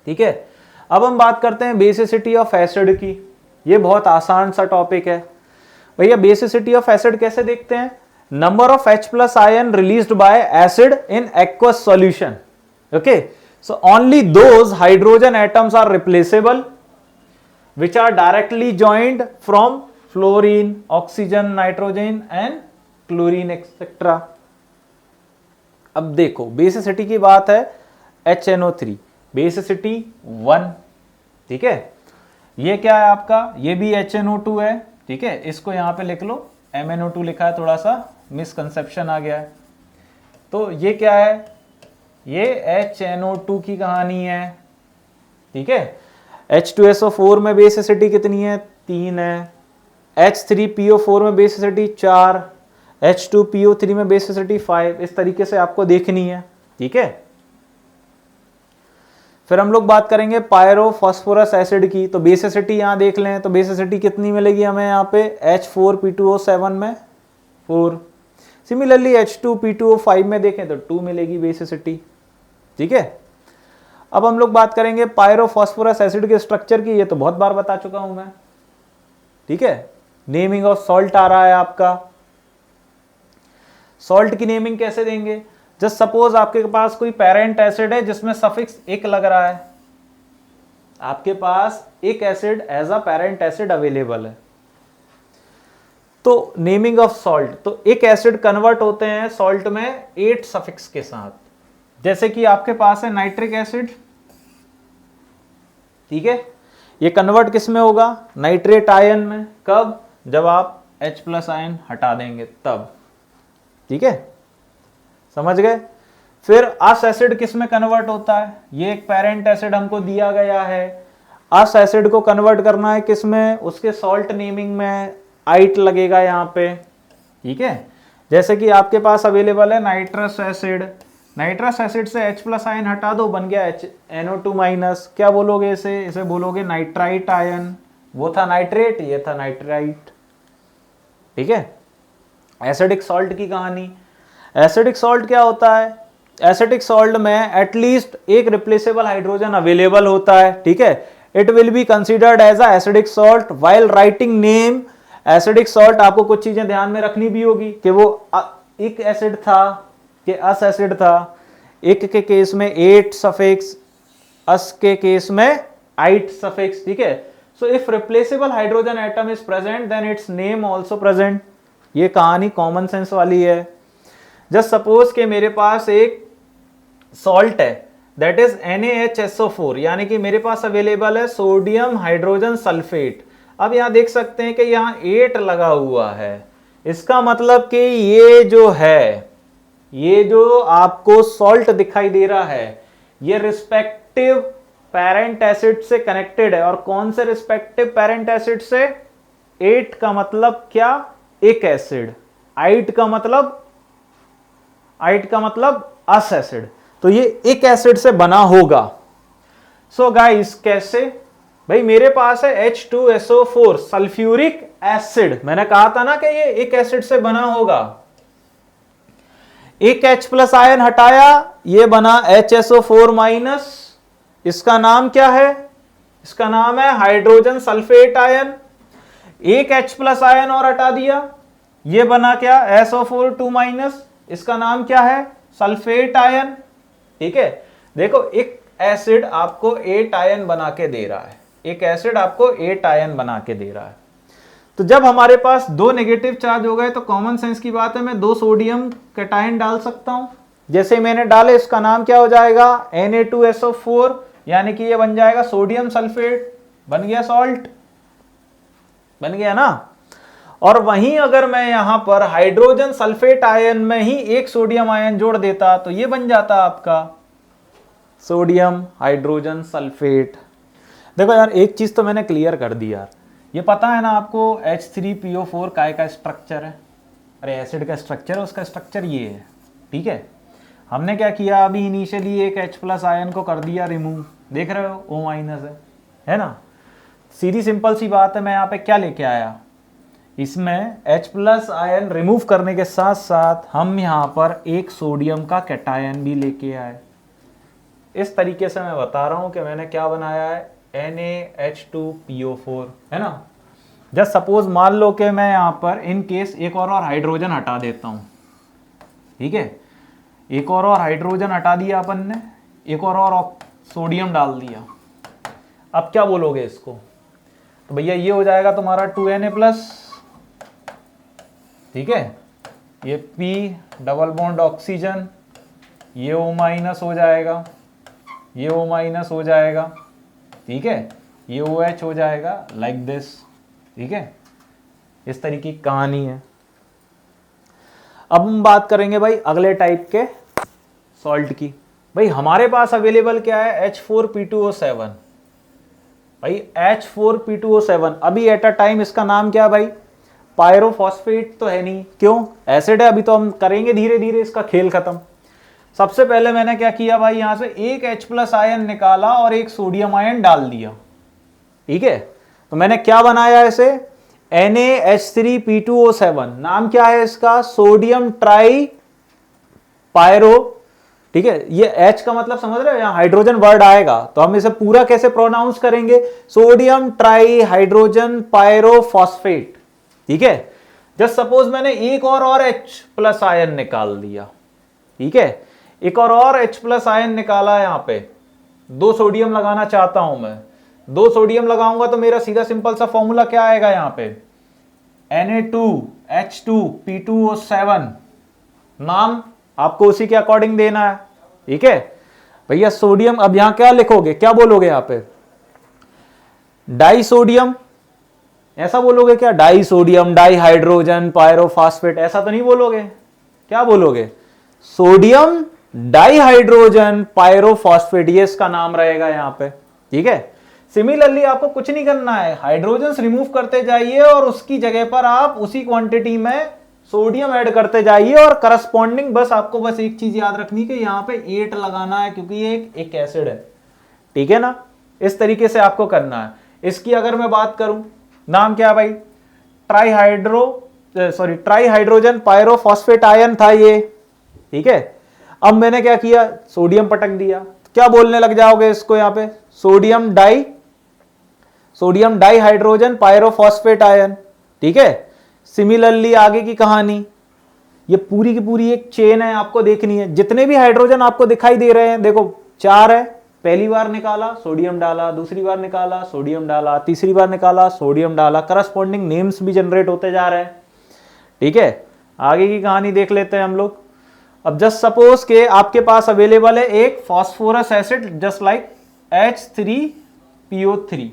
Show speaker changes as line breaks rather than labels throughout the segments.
ठीक है। अब हम बात करते हैं बेसिसिटी ऑफ एसिड की। ये बहुत आसान सा टॉपिक है भैया। बेसिसिटी ऑफ एसिड कैसे देखते हैं? Number of H plus ion released by acid in aqueous solution. Okay, so only those hydrogen atoms are replaceable which are directly joined from fluorine, oxygen, nitrogen and chlorine etc. अब देखो basicity की बात है HNO3, basicity 1, ठीक है। ये क्या है आपका? ये भी HNO2 है, ठीक है। इसको यहां पे लिख लो, MnO2 लिखा है, थोड़ा सा मिसकंसेप्शन आ गया है। तो ये क्या है? ये HNO2 की कहानी है, ठीक है। H2SO4 में बेसिसिटी कितनी है? 3 है। H3PO4 में बेसिसिटी 4, H2PO3 में बेसिसिटी 5। इस तरीके से आपको देखनी है, ठीक है। फिर हम लोग बात करेंगे पायरोफॉस्फोरस एसिड की। तो बेसिसिटी यहां देख लें, तो बेसिसिटी कितनी मिलेगी हमें यहाँ पे? H4P2O7 में 4। सिमिलरली H2P2O5 में देखें तो 2 मिलेगी बेसिसिटी, ठीक है। अब हम लोग बात करेंगे पायरोफॉस्फोरस एसिड के स्ट्रक्चर की। ये तो बहुत बार बता चुका हूं मैं, ठीक है। नेमिंग ऑफ सॉल्ट आ रहा है आपका। सॉल्ट की नेमिंग कैसे देंगे? जस्ट सपोज आपके पास कोई पेरेंट एसिड है जिसमें सफिक्स एक लग रहा है, आपके पास एक acid as a parent acid available है, तो नेमिंग ऑफ सॉल्ट, तो एक एसिड कन्वर्ट होते हैं सॉल्ट में 8 सफिक्स के साथ। जैसे कि आपके पास है नाइट्रिक एसिड, ठीक है। ये कन्वर्ट किस में होगा? नाइट्रेट आयन में। कब? जब आप H प्लस आयन हटा देंगे तब, ठीक है, समझ गए। फिर अस एसिड किस में कन्वर्ट होता है? ये एक पेरेंट एसिड हमको दिया गया है, अस एसिड को कन्वर्ट करना है किस में? उसके सॉल्ट नेमिंग में आइट लगेगा यहाँ पे, ठीक है। जैसे कि आपके पास अवेलेबल है नाइट्रस एसिड, नाइट्रस एसिड से H प्लस आयन हटा दो, बन गया NO2 माइनस। क्या बोलोगे इसे? इसे बोलोगे नाइट्राइट आयन। वो था नाइट्रेट, ये था नाइट्राइट, ठीक है। एसिडिक सॉल्ट की कहानी। एसिडिक सॉल्ट क्या होता है? एसिडिक सॉल्ट में एटलीस्ट एक रिप्लेसेबल हाइड्रोजन अवेलेबल होता है, ठीक है। It will be considered as a acidic salt. While writing name acidic salt आपको कुछ चीजें ध्यान में रखनी भी होगी कि वो एक एसिड था कि अस एसिड था। एक के केस में 8 सफिक्स, अस के केस में 8 सफिक्स, ठीक है। So if replaceable hydrogen atom is present then its name also present. ये कहानी कॉमन सेंस वाली है। जस्ट सपोज कि मेरे पास एक सॉल्ट है दैट इज NaHSO4, यानी कि मेरे पास अवेलेबल है सोडियम हाइड्रोजन सल्फेट। अब यहां देख सकते हैं कि यहां 8 लगा हुआ है। इसका मतलब कि ये जो है, ये जो आपको सॉल्ट दिखाई दे रहा है, ये रिस्पेक्टिव पेरेंट एसिड से कनेक्टेड है। और कौन से रिस्पेक्टिव पेरेंट एसिड से? 8 का मतलब क्या? एक एसिड। 8 का मतलब अस एसिड। तो ये एक एसिड से बना होगा। सो गाइस कैसे? भाई मेरे पास है H2SO4 सल्फ्यूरिक एसिड। मैंने कहा था ना कि ये एक एसिड से बना होगा। एक H प्लस आयन हटाया, ये बना HSO4 माइनस। इसका नाम क्या है? इसका नाम है हाइड्रोजन सल्फेट आयन। एक H प्लस आयन और हटा दिया, ये बना क्या? SO4 2 minus. इसका नाम क्या है? सल्फेट आयन, ठीक है। देखो एक एसिड आपको 8 आयन बना के दे रहा है, एक एसिड आपको 8 आयन बना के दे रहा है। तो जब हमारे पास 2 नेगेटिव चार्ज हो गए तो कॉमन सेंस की बात है, मैं 2 सोडियम कैटायन डाल सकता हूं। जैसे मैंने डाले, इसका नाम क्या हो जाएगा? Na2SO4, यानी कि ये बन जाएगा सोडियम सल्फेट। बन गया सॉल्ट, बन गया ना। और वहीं अगर मैं यहां पर हाइड्रोजन सल्फेट आयन में ही एक सोडियम आयन जोड़ देता तो ये बन जाता आपका सोडियम हाइड्रोजन सल्फेट। देखो यार, एक चीज तो मैंने क्लियर कर दी यार। ये पता है ना आपको H3PO4 काय का स्ट्रक्चर है? अरे एसिड का स्ट्रक्चर है, उसका स्ट्रक्चर ये है, ठीक है। हमने क्या किया? अभी इनिशियली एक H प्लस आयन को कर दिया रिमूव। देख रहे हो O माइनस है ना। सीधी सिंपल सी बात है। मैं यहाँ पे क्या लेके आया? इसमें H प्लस आयन रिमूव करने के साथ साथ हम यहाँ पर एक सोडियम का कैटायन भी लेके आए। इस तरीके से मैं बता रहा हूं कि मैंने क्या बनाया है, NaH2PO4, है ना। जस्ट सपोज मान लो कि मैं यहाँ पर इन केस एक और हाइड्रोजन हटा देता हूँ, ठीक है, एक और हाइड्रोजन हटा दिया अपन ने, एक और सोडियम डाल दिया। अब क्या बोलोगे इसको, तो भैया ये हो जाएगा तुम्हारा 2Na+, ठीक है, ये P डबल बॉन्ड ऑक्सीजन, ये O- हो जाएगा, ये O- हो जाएगा, ठीक है, ये OH हो जाएगा, लाइक दिस, ठीक है। इस तरीके की कहानी है। अब हम बात करेंगे भाई अगले टाइप के सॉल्ट की। भाई हमारे पास अवेलेबल क्या है, H4P2O7। भाई H4P2O7 अभी एट अ टाइम इसका नाम क्या है भाई, पायरोफॉस्फेट तो है नहीं, क्यों, एसिड है। अभी तो हम करेंगे धीरे धीरे इसका खेल खत्म। सबसे पहले मैंने क्या किया भाई, यहां से एक H+ आयन निकाला और एक सोडियम आयन डाल दिया, ठीक है। तो मैंने क्या बनाया इसे, NaH3P2O7, नाम क्या है इसका, सोडियम ट्राई पायरो, ठीक है। ये H का मतलब समझ रहे हो, यहां हाइड्रोजन वर्ड आएगा तो हम इसे पूरा कैसे प्रोनाउंस करेंगे, सोडियम ट्राई हाइड्रोजन पायरोफॉस्फेट, ठीक है। जस्ट सपोज मैंने एक और H+ आयन निकाल दिया, ठीक है, एक और H+ आयन निकाला, यहां पे 2 सोडियम लगाना चाहता हूं मैं, 2 सोडियम लगाऊंगा तो मेरा सीधा सिंपल सा फॉर्मूला क्या आएगा यहां पे, Na2H2P2O7, नाम आपको उसी के अकॉर्डिंग देना है, ठीक है भैया। सोडियम, अब यहां क्या लिखोगे, क्या बोलोगे यहां पे, डाई सोडियम, ऐसा बोलोगे क्या, die sodium di hydrogen pyrophosphate, ऐसा तो नहीं बोलोगे, क्या बोलोगे, सोडियम डाई हाइड्रोजन पायरोफॉस्फेट, ये इसका नाम रहेगा यहां पे, ठीक है। सिमिलरली आपको कुछ नहीं करना है, हाइड्रोजन रिमूव करते जाइए और उसकी जगह पर आप उसी क्वांटिटी में सोडियम ऐड करते जाइए और करस्पॉन्डिंग, बस आपको बस एक चीज याद रखनी कि यहाँ पे 8 लगाना है क्योंकि ये एक एसिड है, ठीक है ना। इस तरीके से आपको करना है। इसकी अगर मैं बात करूं, नाम क्या है भाई, ट्राई हाइड्रोजन पायरोफॉस्फेट आयन था ये, ठीक है। अब मैंने क्या किया, सोडियम पटक दिया, क्या बोलने लग जाओगे इसको यहाँ पे, sodium di hydrogen pyrophosphate ion, ठीक है। सिमिलरली आगे की कहानी, ये पूरी की पूरी एक चेन है, आपको देखनी है। जितने भी हाइड्रोजन आपको दिखाई दे रहे हैं, देखो 4 है, पहली बार निकाला सोडियम डाला, दूसरी बार निकाला सोडियम डाला, तीसरी बार निकाला सोडियम डाला, करस्पॉन्डिंग नेम्स भी जनरेट होते जा रहे हैं, ठीक है। आगे की कहानी देख लेते हैं हम लोग। अब जस्ट सपोज के आपके पास अवेलेबल है एक phosphorous acid just like H3PO3,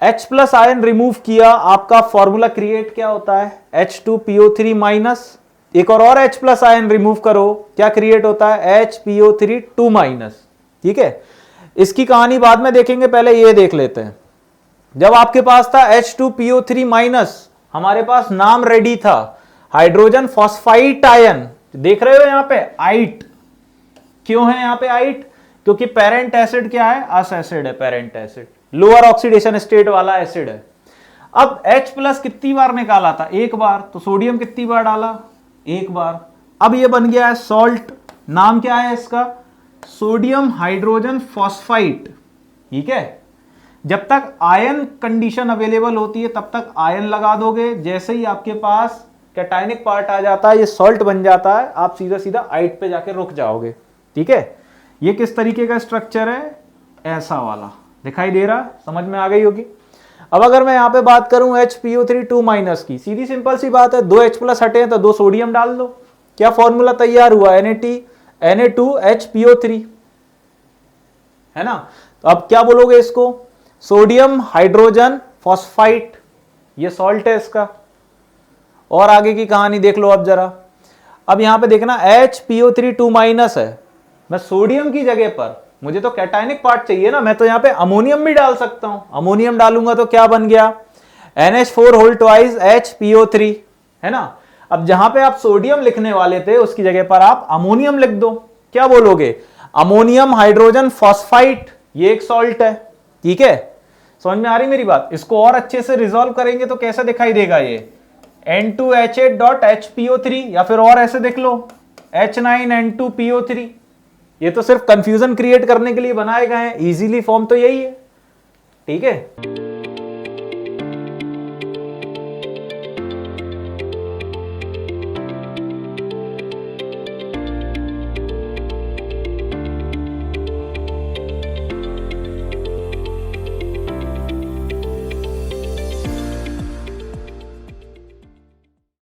H+ ion remove किया, आपका फॉर्मूला क्रिएट क्या होता है, H2PO3-, एक और H+ आयन रिमूव करो, क्या क्रिएट होता है, HPO3-, ठीक है। इसकी कहानी बाद में देखेंगे, पहले ये देख लेते हैं। जब आपके पास था H2PO3-, हमारे पास नाम रेडी था, हाइड्रोजन फॉस्फाइट आयन, देख रहे हो यहां पे आइट, क्यों है यहां पे आइट, क्योंकि पेरेंट एसिड क्या है, अस एसिड है, parent acid lower oxidation state वाला एसिड है। अब H+ कितनी बार निकाला था, एक बार, तो सोडियम कितनी बार डाला, एक बार। अब ये बन गया है सॉल्ट, नाम क्या है इसका, सोडियम हाइड्रोजन फॉस्फाइट, ठीक है। जब तक आयन कंडीशन अवेलेबल होती है तब तक आयन लगा दोगे, जैसे ही आपके पास कैटायनिक पार्ट आ जाता है, ये सॉल्ट बन जाता है, आप सीधा सीधा आइट पे जाके रुक जाओगे, ठीक है। ये किस तरीके का स्ट्रक्चर है, ऐसा वाला दिखाई दे रहा है, समझ में आ गई होगी। अब अगर मैं यहां पे बात करूं HPO3-, की, सीधी सिंपल सी बात है, 2 H+ हटे हैं तो 2 सोडियम डाल दो, क्या फॉर्मूला तैयार हुआ, Na2HPO3, है ना। तो अब क्या बोलोगे इसको, सोडियम हाइड्रोजन फॉस्फाइट, ये सॉल्ट है इसका। और आगे की कहानी देख लो अब जरा। अब यहां पे देखना HPO3-, है, मैं सोडियम की जगह पर, मुझे तो कैटायनिक पार्ट चाहिए ना, मैं तो यहां पे अमोनियम भी डाल सकता हूं, अमोनियम डालूंगा तो क्या बन गया, NH4 है ना। अब जहां पे आप सोडियम लिखने वाले थे उसकी जगह पर आप अमोनियम लिख दो, क्या बोलोगे, अमोनियम हाइड्रोजन फॉस्फाइट, ये एक सॉल्ट है, ठीक है। समझ में आ रही मेरी बात। इसको और अच्छे से रिजॉल्व करेंगे तो कैसा दिखाई देगा, ये N2H8.HPO3, या फिर और ऐसे देख लो H9N2PO3, ये तो सिर्फ कंफ्यूजन क्रिएट करने के लिए बनाए गए हैं, इजीली फॉर्म तो यही है। ठीक है।